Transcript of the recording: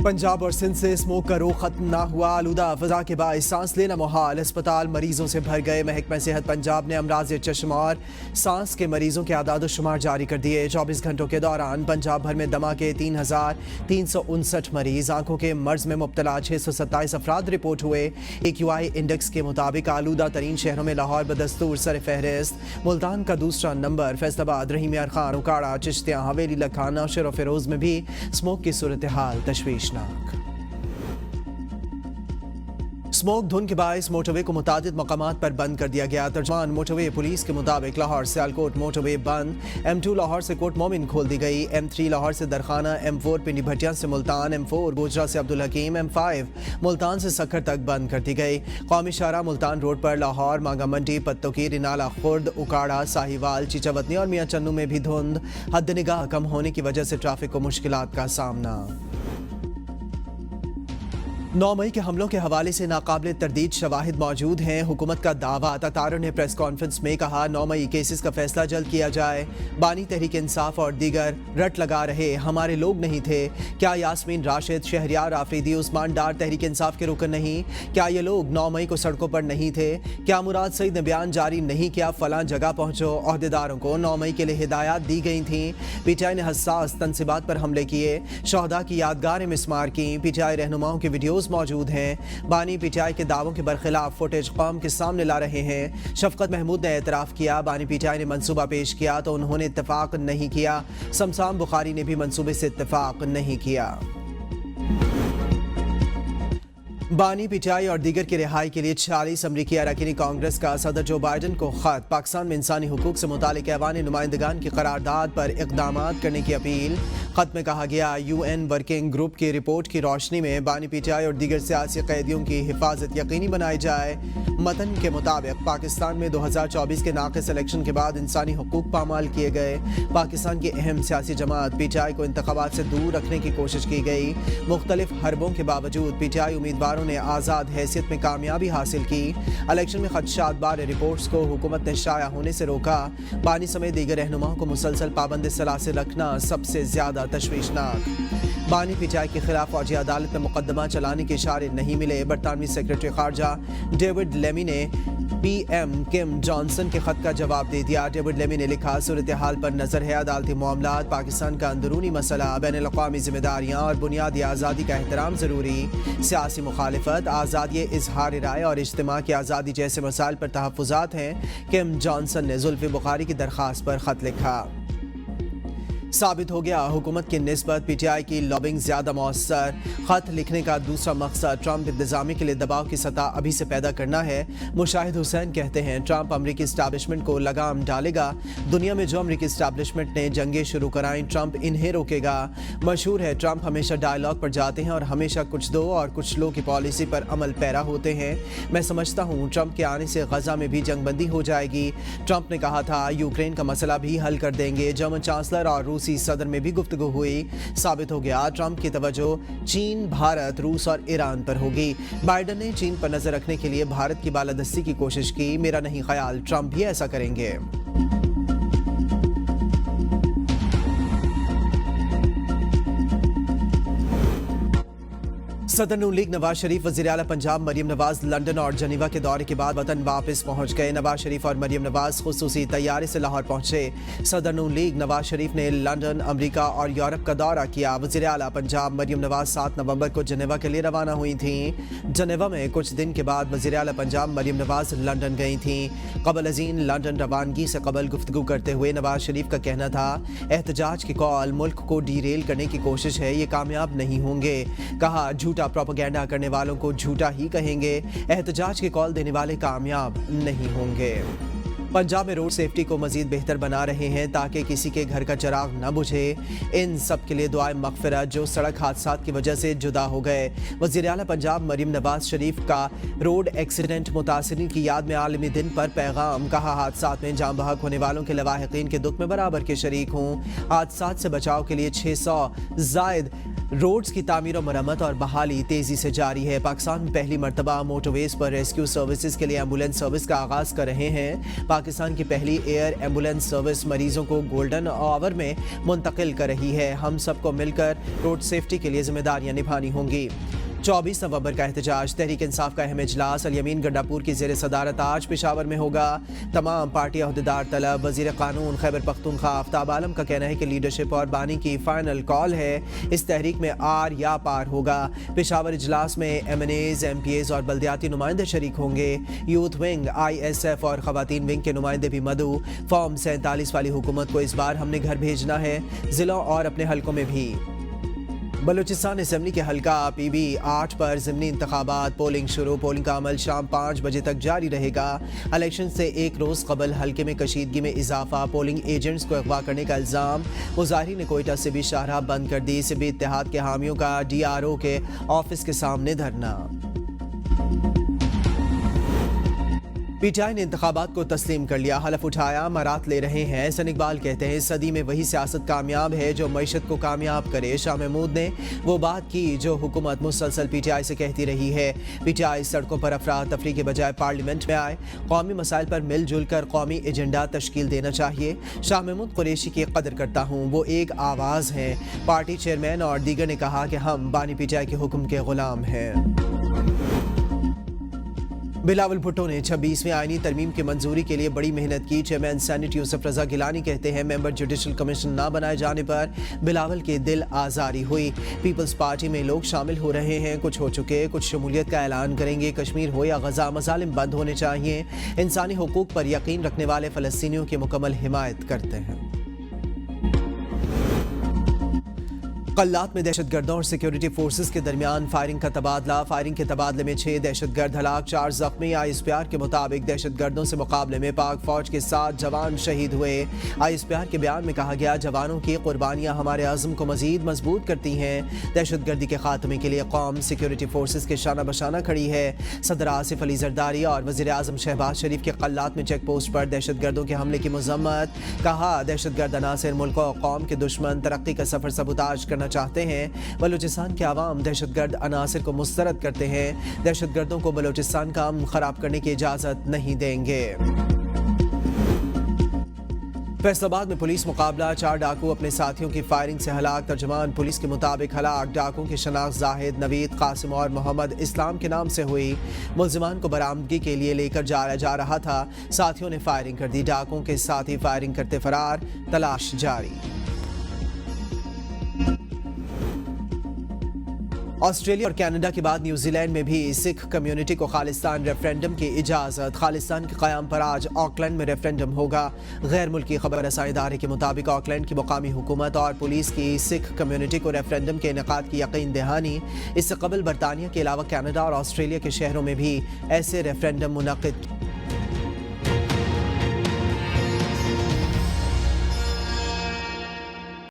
पंजाब और सिंध से स्मोक का रुख खत्म ना हुआ। आलूदा फजा के बायस सांस लेना मुहाल, अस्पताल मरीजों से भर गए। महकमा सेहत पंजाब ने अमराज चश्म और सांस के मरीजों के आदाद शुमार जारी कर दिए। 24 घंटों के दौरान पंजाब भर में दमा के 3,359 मरीज, आंखों के मर्ज में मुब्तला 627 अफराद रिपोर्ट हुए। AQI इंडेक्स के मुताबिक आलूदा तरीन शहरों में लाहौर बदस्तूर सर फहरिस्त, मुल्तान का दूसरा नंबर, फैसलाबाद, रहीम यार खान, उकाड़ा, चिश्तियाँ, हवेली, लखाना, शेर फिरोज में भी स्मोक की सूरत हाल तशवीशनाक। स्मोक धुन के बायस मोटरवे को मुतादिद मकामात पर बंद कर दिया गया। तर्जमान मोटरवे पुलिस के मुताबिक लाहौर सियालकोट मोटरवे बंद, M2 लाहौर से कोट मोमिन खोल दी गई, M3 लाहौर से दरखाना, M4 पिंडी भटिया से मुल्तान, M4 गोजरा से अब्दुल हकीम, M5 मुल्तान से सखर तक बंद कर दी गई। कौमी शाहरा मुल्तान रोड पर लाहौर, मांगा मंडी, पत्तोकी, रिनाला खुर्द, उकाड़ा, साहिवाल, चीचावतनी और मियाँ चन्नू में भी धुंध हद निगाह कम होने की वजह से ट्रैफिक को मुश्किलात का सामना। 9 मई के हमलों के हवाले से नाकाबिल तरदीद शवाहिद मौजूद हैं। हुकूमत का दावा। ततार ने प्रेस कॉन्फ्रेंस में कहा, 9 मई केसेस का फैसला जल्द किया जाए। बानी तहरीक इंसाफ और दीगर रट लगा रहे हमारे लोग नहीं थे। क्या यास्मीन राशिद, शहरियार आफरीदी, उस्मान डार तहरीक इंसाफ के रुकन नहीं? क्या ये लोग 9 मई को सड़कों पर नहीं थे? क्या मुराद सईद ने बयान जारी नहीं किया, फलां जगह पहुंचो? ओहदेदारों को 9 मई के लिए हिदायत दी गई थी। PTI ने हसास तनसीबात पर हमले किए, शहदा की यादगारें मिसमार की। PTI रहनुमाओं के वीडियोज मौजूद हैं। बानी PTI के दावों के बरखिलाफ फुटेज कौम के सामने ला रहे हैं। शफकत महमूद ने एतराफ़ किया, बानी PTI ने मंसूबा पेश किया तो उन्होंने इत्तेफाक नहीं किया। समसाम बुखारी ने भी मंसूबे से इत्तेफाक नहीं किया। बानी PTI और दीगर की रिहाई के लिए 40 अमरीकी अरकानी कांग्रेस का सदर जो बाइडन को खत। पाकिस्तान में इंसानी हुकूक से मुतालिक ऐवान नुमाइंदगान की करारदाद पर इक़दामात करने की अपील। खत में कहा गया, UN वर्किंग ग्रुप की रिपोर्ट की रोशनी में बानी PTI और दीगर सियासी कैदियों की हिफाजत यकीनी बनाई जाए। मतन के मुताबिक पाकिस्तान में 2024 के नाक़िस इलेक्शन के बाद इंसानी हुकूक पामाल किए गए। पाकिस्तान की अहम सियासी जमात PTI को इंतखाबात से दूर रखने की कोशिश की गई। मुख्तलिफ हरबों के बावजूद PTI उम्मीदवारों ने आज़ाद हैसियत में कामयाबी हासिल की। इलेक्शन में खदशात बारे रिपोर्ट्स को हुकूमत ने शाया होने से रोका। बानी समेत दीगर रहनुमाओं को मुसलसल पाबंद सलासिल रखना सबसे ज्यादा तशवीशनाक। बानी PTI के खिलाफ फौजी अदालत में मुकदमा चलाने के इशारे नहीं मिले। बरतानवी सेक्रेटरी खारजा डेविड लेमी ने PM किम जॉनसन के खत का जवाब दे दिया। डेविड लेमी ने लिखा, सूरत हाल पर नजर है, अदालती मामलात, पाकिस्तान का अंदरूनी मसला, बैनुल-अक़वामी जिम्मेदारियाँ और बुनियादी आज़ादी का एहतराम ज़रूरी, सियासी मुखालिफत, आज़ादी इजहार राय और इज्तिमा की आज़ादी जैसे मसाइल पर तहफ़्फ़ुज़ात हैं। किम जॉनसन ने जुल्फ़ी बुखारी की दरख्वास्त पर ख़त लिखा। साबित हो गया हुकूमत की निस्बत PTI की लॉबिंग ज़्यादा मौसर। ख़त लिखने का दूसरा मकसद ट्रंप इंतज़ामी के लिए दबाव की सतह अभी से पैदा करना है। मुशाहिद हुसैन कहते हैं, ट्रंप अमरीकी इस्टेब्लिशमेंट को लगाम डालेगा। दुनिया में जो अमरीकी इस्टेब्लिशमेंट ने जंगें शुरू कराई, ट्रंप इन्हें रोकेगा। मशहूर है, ट्रंप हमेशा डायलॉग पर जाते हैं और हमेशा कुछ दो और कुछ लो की पॉलिसी पर अमल पैरा होते हैं। मैं समझता हूँ ट्रंप के आने से गजा में भी जंगबंदी हो जाएगी। ट्रंप ने कहा था, यूक्रेन का मसला भी हल कर देंगे। जर्मन चांसलर और रूसी सदर में भी गुफ्तगू हुई। साबित हो गया ट्रंप की तवज्जो चीन, भारत, रूस और ईरान पर होगी। बाइडन ने चीन पर नजर रखने के लिए भारत की बालादस्ती की कोशिश की। मेरा नहीं ख्याल ट्रंप भी ऐसा करेंगे। सदर नून लीग नवाज शरीफ, वज़ीर आला पंजाब मरियम नवाज लंदन और जनीवा के दौरे के बाद वतन वापस पहुंच गए। नवाज शरीफ और मरियम नवाज खुसूसी तैयारी से लाहौर पहुंचे। सदर नून लीग नवाज शरीफ ने लंदन, अमेरिका और यूरोप का दौरा किया। वज़ीर आला पंजाब मरियम नवाज 7 नवंबर को जनेवा के लिए रवाना हुई थीं। जनेवा में कुछ दिन के बाद वज़ीर आला पंजाब मरियम नवाज लंदन गई थीं। कबल अज़ीन लंदन रवानगी से कबल गुफ्तगू करते हुए नवाज शरीफ का कहना था, एहतजाज की कॉल मुल्क को डीरेल करने की कोशिश है, ये कामयाब नहीं होंगे। कहा, झूठा प्रोपेगेंडा करने वालों को झूठा ही कहेंगे, एहतजाज की कॉल देने वाले कामयाब नहीं होंगे। पंजाब में रोड सेफ्टी को मजीद बेहतर बना रहे हैं ताकि किसी के घर का चिराग न बुझे। इन सब के लिए दुआए मगफिरत जो सड़क हादसात की वजह से जुदा हो गए। वज़ीर आला पंजाब मरियम नवाज शरीफ का रोड एक्सीडेंट मुतासिरीन की याद में आलमी दिन पर पैगाम। कहा, हादसात में जान बहक होने वालों के लवाहिकीन के दुख में बराबर के शरीक हूँ। हादसात से बचाव के लिए 600 जायद روڈز کی تعمیر و مرمت اور بحالی تیزی سے جاری ہے۔ پاکستان میں پہلی مرتبہ موٹر ویز پر ریسکیو سروسز کے لیے ایمبولینس سروس کا آغاز کر رہے ہیں۔ پاکستان کی پہلی ایئر ایمبولینس سروس مریضوں کو گولڈن آور میں منتقل کر رہی ہے۔ ہم سب کو مل کر روڈ سیفٹی کے لیے ذمہ داریاں نبھانی ہوں گی۔ 24 نومبر کا احتجاج۔ تحریک انصاف کا اہم اجلاس الیمین گنڈاپور کی زیر صدارت آج پشاور میں ہوگا۔ تمام پارٹی عہدیدار طلب۔ وزیر قانون خیبر پختونخوا آفتاب عالم کا کہنا ہے کہ لیڈرشپ اور بانی کی فائنل کال ہے، اس تحریک میں آر یا پار ہوگا۔ پشاور اجلاس میں MNAs, MPAs اور بلدیاتی نمائندے شریک ہوں گے۔ Youth wing, I S F اور خواتین ونگ کے نمائندے بھی مدعو۔ فارم 47 والی حکومت کو اس بار ہم نے گھر بھیجنا ہے، ضلعوں اور اپنے حلقوں میں بھی۔ بلوچستان اسمبلی کے حلقہ پی بی 8 پر ضمنی انتخابات پولنگ شروع۔ پولنگ کا عمل شام 5 بجے تک جاری رہے گا۔ الیکشن سے ایک روز قبل حلقے میں کشیدگی میں اضافہ، پولنگ ایجنٹس کو اغوا کرنے کا الزام۔ مظاہرین نے کوئٹہ سے بھی شاہراہ بند کر دی۔ سبی اتحاد کے حامیوں کا ڈی آر او کے آفس کے سامنے دھرنا۔ پی ٹی آئی نے انتخابات کو تسلیم کر لیا، حلف اٹھایا، امارات لے رہے ہیں۔ احسن اقبال کہتے ہیں صدی میں وہی سیاست کامیاب ہے جو معیشت کو کامیاب کرے۔ شاہ محمود نے وہ بات کی جو حکومت مسلسل پی ٹی آئی سے کہتی رہی ہے۔ پی ٹی آئی سڑکوں پر افراتفری کے بجائے پارلیمنٹ میں آئے، قومی مسائل پر مل جل کر قومی ایجنڈا تشکیل دینا چاہیے۔ شاہ محمود قریشی کی قدر کرتا ہوں، وہ ایک آواز ہیں۔ پارٹی چیئرمین اور دیگر نے کہا کہ ہم بانی پی ٹی آئی کے حکم کے غلام ہیں۔ بلاول بھٹو نے 26ویں آئینی ترمیم کی منظوری کے لیے بڑی محنت کی۔ چیئرمین سینیٹ یوسف رضا گیلانی کہتے ہیں ممبر جوڈیشل کمیشن نہ بنائے جانے پر بلاول کے دل آزاری ہوئی۔ پیپلز پارٹی میں لوگ شامل ہو رہے ہیں، کچھ ہو چکے، کچھ شمولیت کا اعلان کریں گے۔ کشمیر ہو یا غزہ، مظالم بند ہونے چاہیے۔ انسانی حقوق پر یقین رکھنے والے فلسطینیوں کی مکمل حمایت کرتے ہیں۔ قلات میں دہشت گردوں اور سیکیورٹی فورسز کے درمیان فائرنگ کا تبادلہ۔ فائرنگ کے تبادلے میں 6 دہشت گرد ہلاک، 4 زخمی۔ آئی ایس پی آر کے مطابق دہشت گردوں سے مقابلے میں پاک فوج کے 7 جوان شہید ہوئے۔ آئی ایس پی آر کے بیان میں کہا گیا جوانوں کی قربانیاں ہمارے عزم کو مزید مضبوط کرتی ہیں۔ دہشت گردی کے خاتمے کے لیے قوم سیکیورٹی فورسز کے شانہ بشانہ کھڑی ہے۔ صدر آصف علی زرداری اور وزیر اعظم شہباز شریف کے قلات میں چیک پوسٹ پر دہشت گردوں کے حملے کی مذمت۔ کہا دہشت گرد عناصر ملک و قوم کے دشمن، ترقی کا سفر سبوتاژ کرنا چاہتے ہیں۔ بلوچستان کے عوام دہشت گرد عناصر کو مسترد کرتے ہیں، دہشت گردوں کو بلوچستان کا امن خراب کرنے کی اجازت نہیں دیں گے۔ فیصل آباد میں پولیس مقابلہ، 4 ڈاکو اپنے ساتھیوں کی فائرنگ سے ہلاک۔ ترجمان پولیس کے مطابق ہلاک ڈاکوؤں کی شناخت زاہد، نوید، قاسم اور محمد اسلام کے نام سے ہوئی۔ ملزمان کو برآمدگی کے لیے لے کر جایا جا رہا تھا، ساتھیوں نے فائرنگ کر دی۔ ڈاکوؤں کے ساتھی فائرنگ کرتے فرار، تلاش جاری۔ آسٹریلیا اور کینیڈا کے بعد نیوزی لینڈ میں بھی سکھ کمیونٹی کو خالصتان ریفرینڈم کی اجازت۔ خالصتان کے قیام پر آج آکلینڈ میں ریفرینڈم ہوگا۔ غیر ملکی خبر رسائی ادارے کے مطابق آکلینڈ کی مقامی حکومت اور پولیس کی سکھ کمیونٹی کو ریفرینڈم کے انعقاد کی یقین دہانی۔ اس سے قبل برطانیہ کے علاوہ کینیڈا اور آسٹریلیا کے شہروں میں بھی ایسے ریفرینڈم منعقد